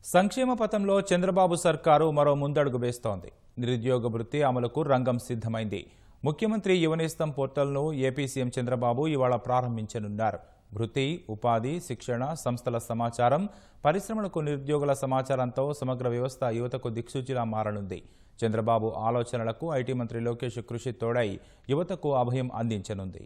సంక్షేమ పథంలో చంద్రబాబు సర్కారు మరో ముందడుగు వేస్తోంది. నిరుద్యోగ వృత్తి అమలుకు రంగం సిద్ధమైంది. ముఖ్యమంత్రి యువనేస్తం పోర్టల్ను ఏపీ సీఎం చంద్రబాబు ఇవాళ ప్రారంభించనున్నారు. వృత్తి, ఉపాధి, శిక్షణ సంస్థల సమాచారం, పరిశ్రమలకు నిరుద్యోగుల సమాచారంతో సమగ్ర వ్యవస్థ యువతకు దిక్సూచిలా మారనుంది. చంద్రబాబు ఆలోచనలకు ఐటీ మంత్రి లోకేష్ కృషి తోడై యువతకు అభయం అందించనుంది.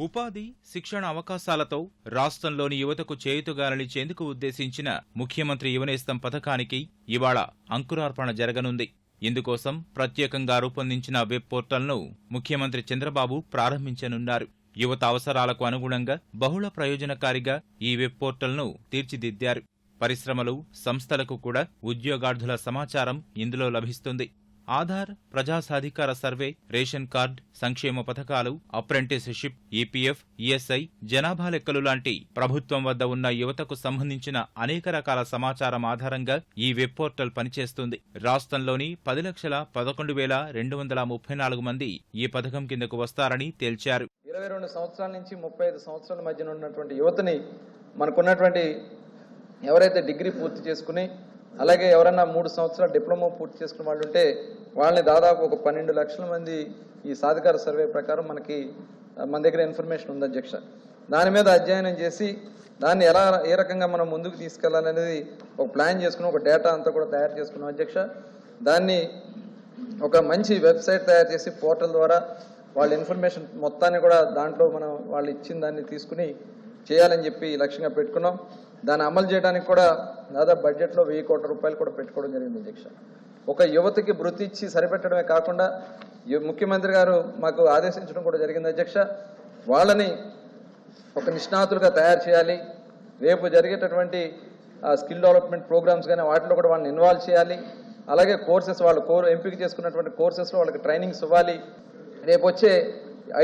ఉపాధి, శిక్షణ అవకాశాలతో రాష్ట్రంలోని యువతకు చేయూతగానిచ్చేందుకు ఉద్దేశించిన ముఖ్యమంత్రి యువనేస్తం పథకానికి ఇవాళ అంకురార్పణ జరగనుంది. ఇందుకోసం ప్రత్యేకంగా రూపొందించిన వెబ్ పోర్టల్ను ముఖ్యమంత్రి చంద్రబాబు ప్రారంభించనున్నారు. యువత అవసరాలకు అనుగుణంగా బహుళ ప్రయోజనకారిగా ఈ వెబ్ పోర్టల్ను తీర్చిదిద్దారు. పరిశ్రమలు, సంస్థలకు కూడా ఉద్యోగార్థుల సమాచారం ఇందులో లభిస్తుంది. ఆధార్, ప్రజా సాధికార సర్వే, రేషన్ కార్డ్, సంక్షేమ పథకాలు, అప్రెంటిస్షిప్, ఈపీఎఫ్, ఈఎస్ఐ, జనాభా లెక్కలు లాంటి ప్రభుత్వం వద్ద ఉన్న యువతకు సంబంధించిన అనేక రకాల సమాచారం ఆధారంగా ఈ వెబ్ పోర్టల్ పనిచేస్తుంది. రాష్ట్రంలోని 10,11,234 మంది ఈ పథకం కిందకు వస్తారని తేల్చారు. 22 సంవత్సరాల నుంచి 35 సంవత్సరాల మధ్యన ఉన్నటువంటి యువతని మనకున్నటువంటి ఎవరైతే డిగ్రీ పూర్తి చేసుకుని అలాగే ఎవరన్నా 3 సంవత్సరాల డిప్లొమా పూర్తి చేసుకున్న వాళ్ళు ఉంటే వాళ్ళని దాదాపు ఒక 12 లక్షల మంది ఈ సాధికార సర్వే ప్రకారం మన దగ్గర ఇన్ఫర్మేషన్ ఉంది అధ్యక్ష. దాని మీద అధ్యయనం చేసి దాన్ని ఏ రకంగా మనం ముందుకు తీసుకెళ్లాలనేది ఒక ప్లాన్ చేసుకుని ఒక డేటా అంతా కూడా తయారు చేసుకున్నాం అధ్యక్ష. దాన్ని ఒక మంచి వెబ్సైట్ తయారు చేసి పోర్టల్ ద్వారా వాళ్ళ ఇన్ఫర్మేషన్ మొత్తాన్ని కూడా దాంట్లో మనం వాళ్ళు ఇచ్చిన దాన్ని తీసుకుని చేయాలని చెప్పి లక్ష్యంగా పెట్టుకున్నాం. దాన్ని అమలు చేయడానికి కూడా దాదాపు బడ్జెట్లో 1000 కోట్ల రూపాయలు కూడా పెట్టుకోవడం జరిగింది అధ్యక్ష. ఒక యువతకి వృత్తి ఇచ్చి సరిపెట్టడమే కాకుండా ముఖ్యమంత్రి గారు మాకు ఆదేశించడం కూడా జరిగింది అధ్యక్ష. వాళ్ళని ఒక నిష్ణాతులుగా తయారు చేయాలి. రేపు జరిగేటటువంటి స్కిల్ డెవలప్మెంట్ ప్రోగ్రామ్స్ కానీ వాటిలో కూడా వాళ్ళని ఇన్వాల్వ్ చేయాలి. అలాగే కోర్సెస్ వాళ్ళు ఎంపిక చేసుకున్నటువంటి కోర్సెస్లో వాళ్ళకి ట్రైనింగ్స్ ఇవ్వాలి. రేపు వచ్చే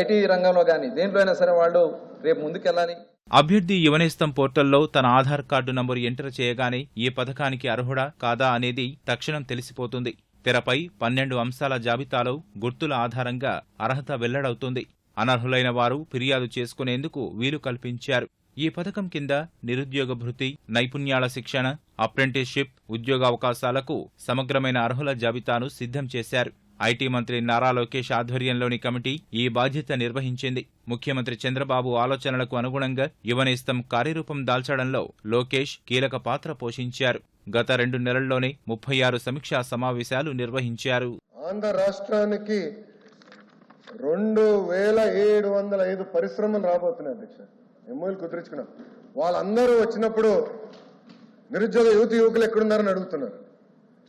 ఐటీ రంగంలో కానీ దేంట్లో అయినా సరే వాళ్ళు రేపు ముందుకెళ్ళాలి. అభ్యర్థి యువనేస్తం పోర్టల్లో తన ఆధార్ కార్డు నంబరు ఎంటర్ చేయగానే ఈ పథకానికి అర్హుడా కాదా అనేది తక్షణం తెలిసిపోతుంది. తెరపై 12 అంశాల జాబితాలో గుర్తుల ఆధారంగా అర్హత వెల్లడవుతుంది. అనర్హులైన వారు ఫిర్యాదు చేసుకునేందుకు వీలు కల్పించారు. ఈ పథకం కింద నిరుద్యోగ భృతి, నైపుణ్యాల శిక్షణ, అప్రెంటిస్షిప్, ఉద్యోగావకాశాలకు సమగ్రమైన అర్హుల జాబితాను సిద్ధం చేశారు. ఐటీ మంత్రి నారా లోకేష్ ఆధ్వర్యంలోని కమిటీ ఈ బాధ్యత నిర్వహించింది. ముఖ్యమంత్రి చంద్రబాబు ఆలోచనలకు అనుగుణంగా యువనేస్తం కార్యరూపం దాల్చడంలో లోకేష్ కీలక పాత్ర పోషించారు. గత 2 నెలల్లోనే 36 సమీక్షా సమావేశాలు నిర్వహించారు. ఆంధ్ర రాష్ట్రానికి 2705 పరిశ్రమలు రాబోతున్నాయి అధ్యక్ష. ఎంఓలు కుదుర్చుకున్నాం. వాళ్ళందరూ వచ్చినప్పుడు నిరుద్యోగ యువకులు ఎక్కడున్నారని అడుగుతున్నారు.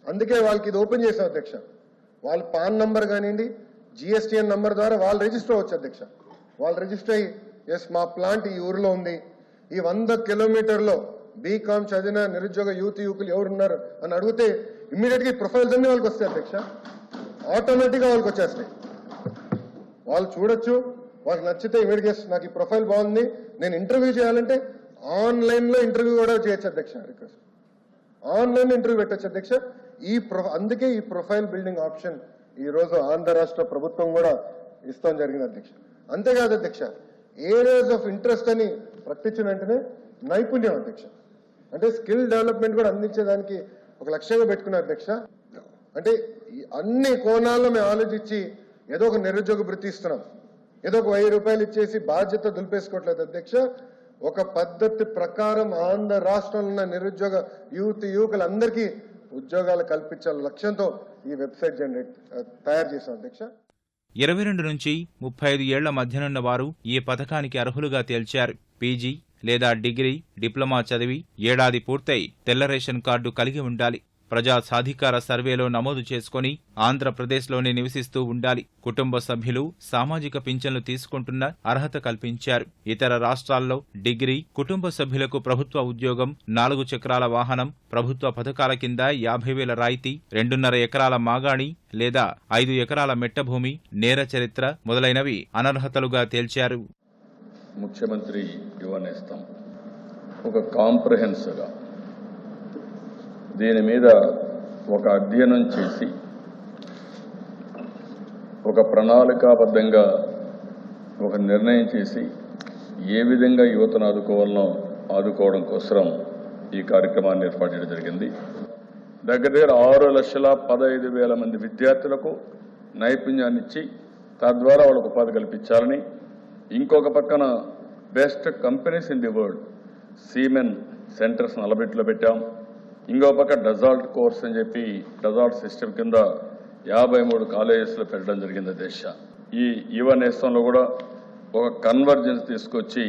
అందుకే వాళ్ళకి ఇది ఓపెన్ చేశాం అధ్యక్ష. వాళ్ళ పాన్ నంబర్ కానివ్వండి, జిఎస్టీఎన్ నంబర్ ద్వారా వాళ్ళు రిజిస్టర్ అవ్వచ్చు అధ్యక్ష. వాళ్ళు రిజిస్టర్ అయ్యి ఎస్ మా ప్లాంట్ ఈ ఊరిలో ఉంది, ఈ 100 కిలోమీటర్లో బీకామ్ చదివిన నిరుద్యోగ యువకులు ఎవరున్నారు అని అడిగితే ఇమ్మీడియట్గా ఈ ప్రొఫైల్స్ అన్ని వాళ్ళకి వస్తాయి అధ్యక్ష. ఆటోమేటిక్గా వాళ్ళకి వచ్చేస్తాయి. వాళ్ళు చూడొచ్చు, వాళ్ళకి నచ్చితే ఇమీడియట్గా నాకు ఈ ప్రొఫైల్ బాగుంది, నేను ఇంటర్వ్యూ చేయాలంటే ఆన్లైన్లో ఇంటర్వ్యూ కూడా చేయొచ్చు అధ్యక్ష. రిక్వెస్ట్ ఆన్లైన్లో ఇంటర్వ్యూ పెట్టచ్చు అధ్యక్ష. అందుకే ఈ ప్రొఫైల్ బిల్డింగ్ ఆప్షన్ ఈ రోజు ఆంధ్ర రాష్ట్ర ప్రభుత్వం కూడా ఇస్తాం జరిగింది అధ్యక్ష. అంతేకాదు అధ్యక్ష, ఏరియాస్ ఆఫ్ ఇంట్రెస్ట్ అని ప్రకటించిన వెంటనే నైపుణ్యం అధ్యక్ష, అంటే స్కిల్ డెవలప్మెంట్ కూడా అందించేదానికి ఒక లక్ష్యంగా పెట్టుకున్నారు అధ్యక్ష. అంటే అన్ని కోణాల్లో మేము ఆలోచించి ఏదో ఒక నిరుద్యోగ వృత్తి ఇస్తున్నాం, ఏదో ఒక 1000 రూపాయలు ఇచ్చేసి బాధ్యత దులిపేసుకోవట్లేదు అధ్యక్ష. ఒక పద్ధతి ప్రకారం ఆంధ్ర రాష్ట్రంలో ఉన్న నిరుద్యోగ యువకులందరికీ ఉద్యోగాలు కల్పించాల లక్ష్యంతో ఈ వెబ్సైట్ తయారు చేశాం అధ్యక్ష. 22 నుంచి 35 ఏళ్ల మధ్యనున్న వారు ఈ పథకానికి అర్హులుగా తేల్చారు. పీజీ లేదా డిగ్రీ, డిప్లొమా చదివి ఏడాది పూర్తయి తెల్ల రేషన్ కార్డు కలిగి ఉండాలి. ప్రజా సాధికార సర్వేలో నమోదు చేసుకుని ఆంధ్రప్రదేశ్లోనే నివసిస్తూ ఉండాలి. కుటుంబ సభ్యులు సామాజిక పింఛన్లు తీసుకుంటున్న అర్హత కల్పించారు. ఇతర రాష్ట్రాల్లో డిగ్రీ, కుటుంబ సభ్యులకు ప్రభుత్వ ఉద్యోగం, 4 చక్రాల వాహనం, ప్రభుత్వ పథకాల కింద 50,000 రాయితీ, 2.5 ఎకరాల మాగాణి లేదా 5 ఎకరాల మెట్టభూమి, నేర చరిత్ర మొదలైనవి అనర్హతలుగా తేల్చారు. ముఖ్యమంత్రి యువనేస్తం ఒక కాంప్రహెన్సివ్గా దీని మీద ఒక అధ్యయనం చేసి ఒక ప్రణాళికాబద్ధంగా ఒక నిర్ణయం చేసి ఏ విధంగా యువతను ఆదుకోవాలనో ఆదుకోవడం కోసం ఈ కార్యక్రమాన్ని ఏర్పాటు చేయడం జరిగింది. దగ్గర 6,15,000 మంది విద్యార్థులకు నైపుణ్యాన్ని ఇచ్చి తద్వారా వాళ్ళకు ఉపాధి కల్పించాలని, ఇంకొక పక్కన best companies in the world Siemens centers 40 పెట్టాం. ఇంకో పక్క డజాల్ట్ కోర్స్ అని చెప్పి డజాల్ట్ సిస్టమ్ కింద 53 కాలేజెస్లో పెట్టడం జరిగింది దేశ. ఈ యువ నేస్తంలో కూడా ఒక కన్వర్జెన్స్ తీసుకొచ్చి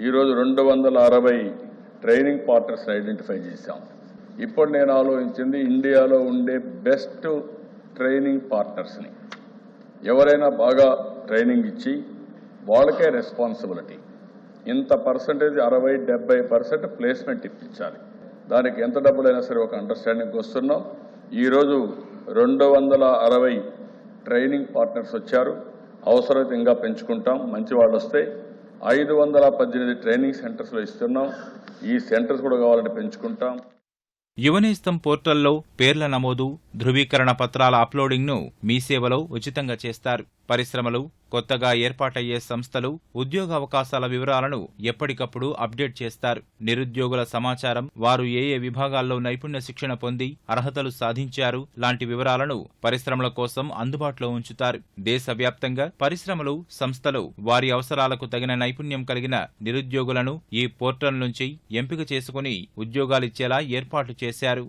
ఈరోజు 260 ట్రైనింగ్ పార్ట్నర్స్ని ఐడెంటిఫై చేశాం. ఇప్పుడు నేను ఆలోచించింది ఇండియాలో ఉండే బెస్ట్ ట్రైనింగ్ పార్ట్నర్స్ని ఎవరైనా బాగా ట్రైనింగ్ ఇచ్చి వాళ్ళకే రెస్పాన్సిబిలిటీ ఇంత పర్సంటేజ్ 60-70% ప్లేస్మెంట్ ఇప్పించాలి. దానికి ఎంత డబ్బులైనా సరే ఒక అండర్స్టాండింగ్కి వస్తున్నాం. ఈరోజు 260 ట్రైనింగ్ పార్ట్నర్స్ వచ్చారు. అవసరమైతే ఇంకా పెంచుకుంటాం. మంచి వాళ్ళు వస్తే 518 ట్రైనింగ్ సెంటర్స్లో ఇస్తున్నాం. ఈ సెంటర్స్ కూడా కావాలంటే పెంచుకుంటాం. యువనేస్తం పోర్టల్లో పేర్ల నమోదు, ధృవీకరణ పత్రాల అప్లోడింగ్ను మీ సేవలో ఉచితంగా చేస్తారు. పరిశ్రమలు, కొత్తగా ఏర్పాటయ్యే సంస్థలు ఉద్యోగావకాశాల వివరాలను ఎప్పటికప్పుడు అప్డేట్ చేస్తారు. నిరుద్యోగుల సమాచారం, వారు ఏ విభాగాల్లో నైపుణ్య శిక్షణ పొంది అర్హతలు సాధించారు లాంటి వివరాలను పరిశ్రమల కోసం అందుబాటులో ఉంచుతారు. దేశవ్యాప్తంగా పరిశ్రమలు, సంస్థలు వారి అవసరాలకు తగిన నైపుణ్యం కలిగిన నిరుద్యోగులను ఈ పోర్టల్ నుంచి ఎంపిక చేసుకుని ఉద్యోగాలిచ్చేలా ఏర్పాట్లు చేశారు.